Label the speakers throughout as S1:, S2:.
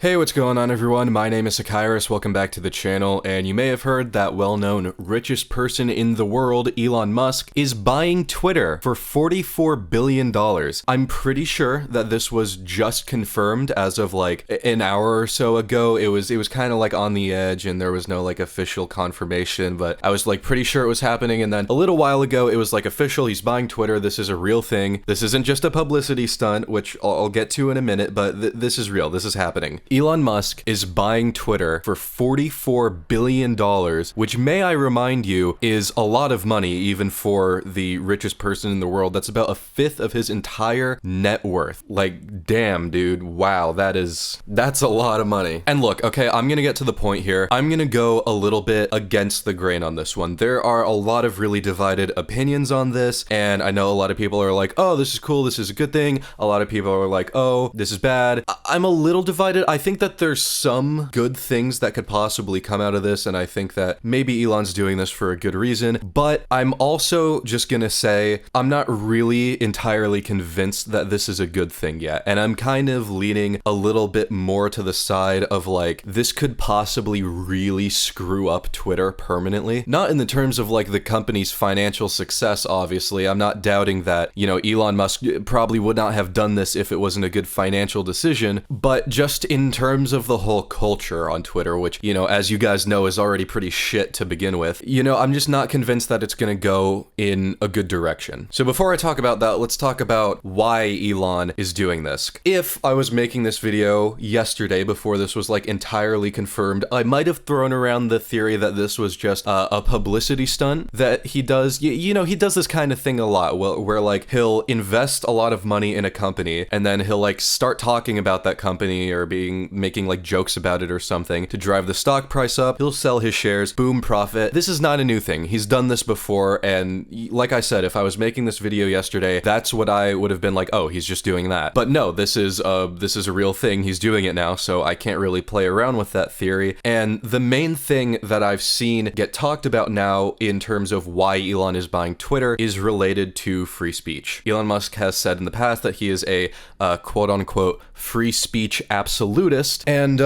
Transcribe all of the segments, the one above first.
S1: Hey, what's going on everyone? My name is Sakairos, welcome back to the channel, and you may have heard that well-known richest person in the world, Elon Musk, is buying Twitter for $44 billion. I'm pretty sure that this was just confirmed as of like an hour or so ago. It was kind of like on the edge and there was no like official confirmation, but I was like pretty sure it was happening, and then a little while ago it was like official, he's buying Twitter, this is a real thing. This isn't just a publicity stunt, which I'll get to in a minute, but this is real, this is happening. Elon Musk is buying Twitter for $44 billion, which, may I remind you, is a lot of money even for the richest person in the world. That's about a fifth of his entire net worth. Like, damn, dude. Wow, that's a lot of money. And look, okay, I'm gonna get to the point here. I'm gonna go a little bit against the grain on this one. There are a lot of really divided opinions on this, and I know a lot of people are like, oh, this is cool, this is a good thing. A lot of people are like, oh, this is bad. I'm a little divided. I think that there's some good things that could possibly come out of this, and I think that maybe Elon's doing this for a good reason, but I'm also just gonna say I'm not really entirely convinced that this is a good thing yet, and I'm kind of leaning a little bit more to the side of like, this could possibly really screw up Twitter permanently. Not in the terms of like the company's financial success, obviously. I'm not doubting that, you know, Elon Musk probably would not have done this if it wasn't a good financial decision, but just in terms of the whole culture on Twitter, which, you know, as you guys know, is already pretty shit to begin with, you know, I'm just not convinced that it's gonna go in a good direction. So before I talk about that, let's talk about why Elon is doing this. If I was making this video yesterday before this was like entirely confirmed, I might have thrown around the theory that this was just a publicity stunt that he does. You know, he does this kind of thing a lot where like he'll invest a lot of money in a company and then he'll like start talking about that company or making like jokes about it or something to drive the stock price up. He'll sell his shares, boom, profit. This is not a new thing. He's done this before, and like I said, if I was making this video yesterday, that's what I would have been like, oh, he's just doing that. But no, this is a real thing. He's doing it now, so I can't really play around with that theory. And the main thing that I've seen get talked about now in terms of why Elon is buying Twitter is related to free speech. Elon Musk has said in the past that he is a quote-unquote free speech absolutist, and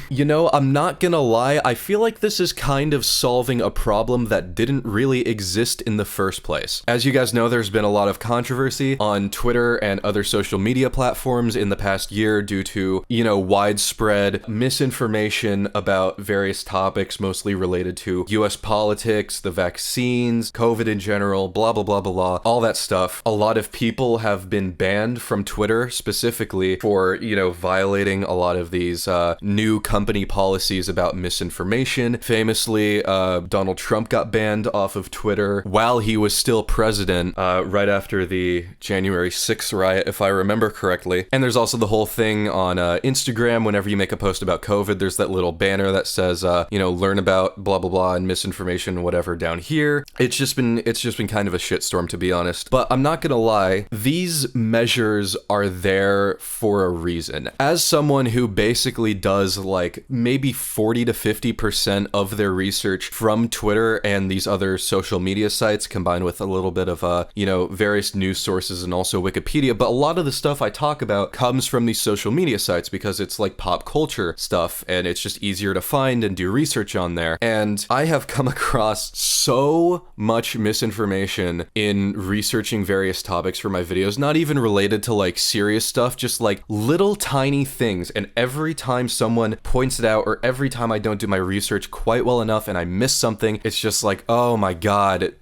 S1: you know, I'm not gonna lie, I feel like this is kind of solving a problem that didn't really exist in the first place. As you guys know, there's been a lot of controversy on Twitter and other social media platforms in the past year due to, you know, widespread misinformation about various topics, mostly related to US politics, the vaccines, COVID in general, blah, blah, blah, blah, blah, all that stuff. A lot of people have been banned from Twitter specifically for, you know, violating a lot of these new company policies about misinformation. Famously, Donald Trump got banned off of Twitter while he was still president, right after the January 6th riot, if I remember correctly. And there's also the whole thing on Instagram. Whenever you make a post about COVID, there's that little banner that says, you know, learn about blah, blah, blah, and misinformation, whatever, down here. It's just been kind of a shitstorm, to be honest. But I'm not gonna lie, these measures are there for a reason. As someone who basically does like maybe 40 to 50% of their research from Twitter and these other social media sites, combined with a little bit of you know, various news sources and also Wikipedia, but a lot of the stuff I talk about comes from these social media sites because it's like pop culture stuff and it's just easier to find and do research on there. And I have come across so much misinformation in researching various topics for my videos, not even related to like serious stuff, just like little tiny things, and every time someone points it out or every time I don't do my research quite well enough and I miss something, it's just like, oh my god,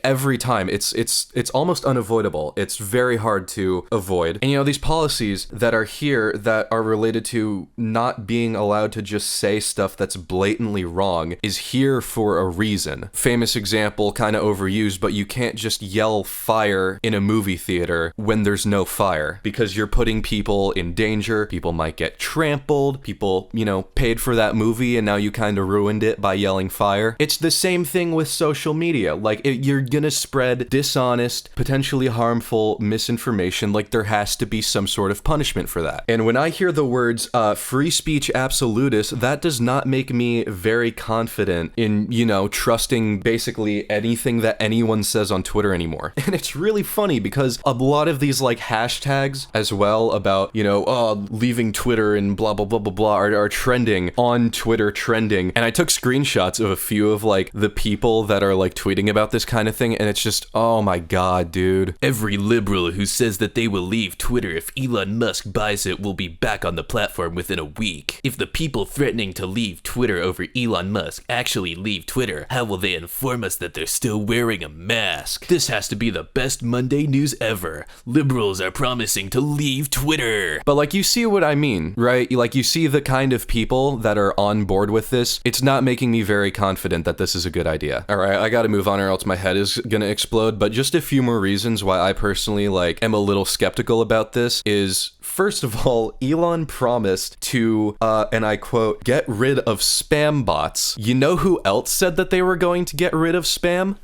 S1: every time it's almost unavoidable. It's very hard to avoid. And you know, these policies that are here that are related to not being allowed to just say stuff that's blatantly wrong is here for a reason. Famous example, kind of overused, but you can't just yell fire in a movie theater when there's no fire, because you're putting people in danger. People might get trampled. People, you know, paid for that movie and now you kind of ruined it by yelling fire. It's the same thing with social media. Like, you're gonna spread dishonest, potentially harmful misinformation. Like, there has to be some sort of punishment for that. And when I hear the words free speech absolutist, that does not make me very confident in, you know, trusting basically anything that anyone says on Twitter anymore. And it's really funny because a lot of these like hashtags as well about, you know, leaving Twitter and and blah, blah, blah, blah, blah are trending on Twitter trending. And I took screenshots of a few of like the people that are like tweeting about this kind of thing. And it's just, oh my God, dude. Every liberal who says that they will leave Twitter if Elon Musk buys it will be back on the platform within a week. If the people threatening to leave Twitter over Elon Musk actually leave Twitter, how will they inform us that they're still wearing a mask? This has to be the best Monday news ever. Liberals are promising to leave Twitter. But like, you see what I mean, right? Like, you see the kind of people that are on board with this. It's not making me very confident that this is a good idea. All right, I gotta move on or else my head is gonna explode. But just a few more reasons why I personally like am a little skeptical about this is, first of all, Elon promised to, and I quote, get rid of spam bots. You know who else said that they were going to get rid of spam?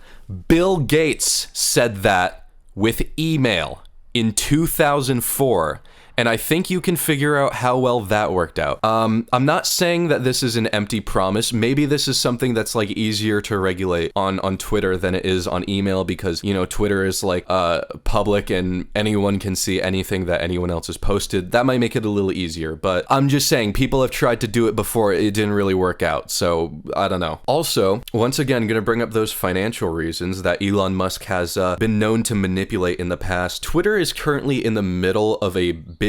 S1: Bill Gates said that with email in 2004. And I think you can figure out how well that worked out. I'm not saying that this is an empty promise. Maybe this is something that's like easier to regulate on Twitter than it is on email because, you know, Twitter is like public and anyone can see anything that anyone else has posted. That might make it a little easier, but I'm just saying people have tried to do it before. It didn't really work out. So I don't know. Also, once again, gonna bring up those financial reasons that Elon Musk has been known to manipulate in the past. Twitter is currently in the middle of a big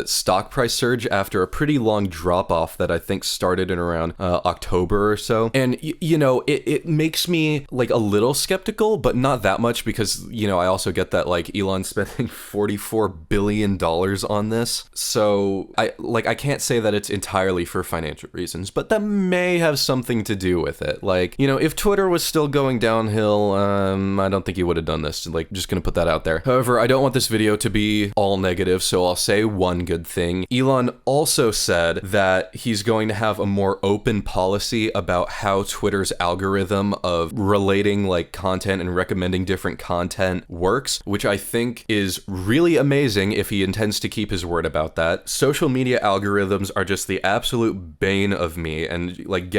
S1: stock price surge after a pretty long drop off that I think started in around October or so. And you know, it makes me like a little skeptical, but not that much because, you know, I also get that like Elon's spending $44 billion on this. So I can't say that it's entirely for financial reasons, but that may have something to do with it. Like, you know, if Twitter was still going downhill, I don't think he would have done this. Like, just gonna put that out there. However, I don't want this video to be all negative, so I'll say one good thing. Elon also said that he's going to have a more open policy about how Twitter's algorithm of relating like content and recommending different content works, which I think is really amazing if he intends to keep his word about that. Social media algorithms are just the absolute bane of me and like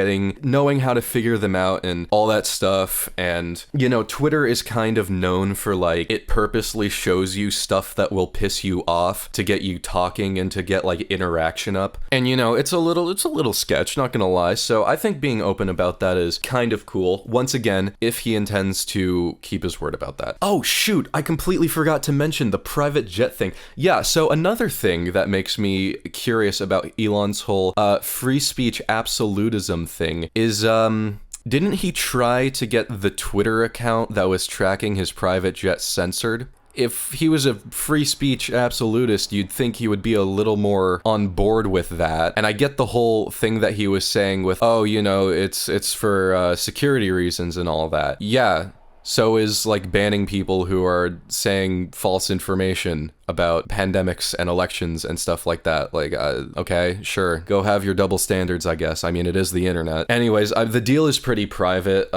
S1: knowing how to figure them out and all that stuff. And, you know, Twitter is kind of known for like, it purposely shows you stuff that will piss you off to get you talking and to get like interaction up. And you know, it's a little sketch, not gonna lie. So I think being open about that is kind of cool. Once again, if he intends to keep his word about that. Oh shoot, I completely forgot to mention the private jet thing. Yeah, so another thing that makes me curious about Elon's whole free speech absolutism thing is didn't he try to get the Twitter account that was tracking his private jet censored? If he was a free speech absolutist, you'd think he would be a little more on board with that. And I get the whole thing that he was saying with, oh, you know, it's for security reasons and all that. Yeah, so is like banning people who are saying false information about pandemics and elections and stuff like that. Like, okay, sure, go have your double standards, I guess. I mean, it is the internet. Anyways, the deal is pretty private.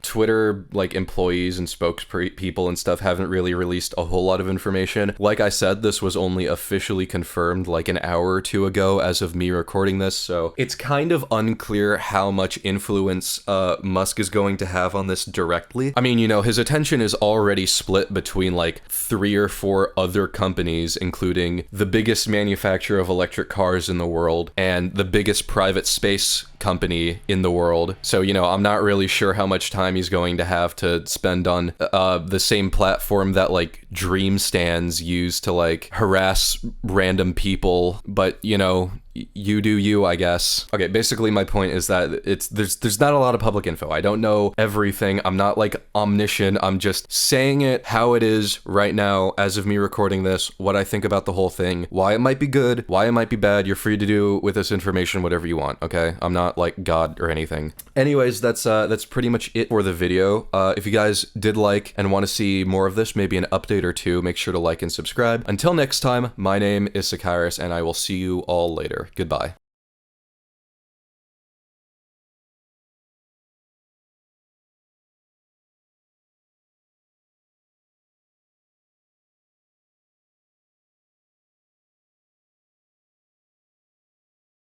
S1: Twitter, like, employees and spokespeople and stuff haven't really released a whole lot of information. Like I said, this was only officially confirmed like an hour or two ago as of me recording this, so it's kind of unclear how much influence Musk is going to have on this directly. I mean, you know, his attention is already split between like 3 or 4 other companies, including the biggest manufacturer of electric cars in the world and the biggest private space company in the world. So, you know, I'm not really sure how much time he's going to have to spend on the same platform that like dream stands use to like harass random people. But, you know, you do you, I guess. Okay, basically my point is that there's not a lot of public info. I don't know everything. I'm not like omniscient. I'm just saying it how it is right now as of me recording this, what I think about the whole thing, why it might be good, why it might be bad. You're free to do with this information whatever you want, okay? I'm not like God or anything. Anyways, that's pretty much it for the video. If you guys did like and want to see more of this, maybe an update or two, make sure to like and subscribe. Until next time, my name is Sakairis and I will see you all later. Goodbye.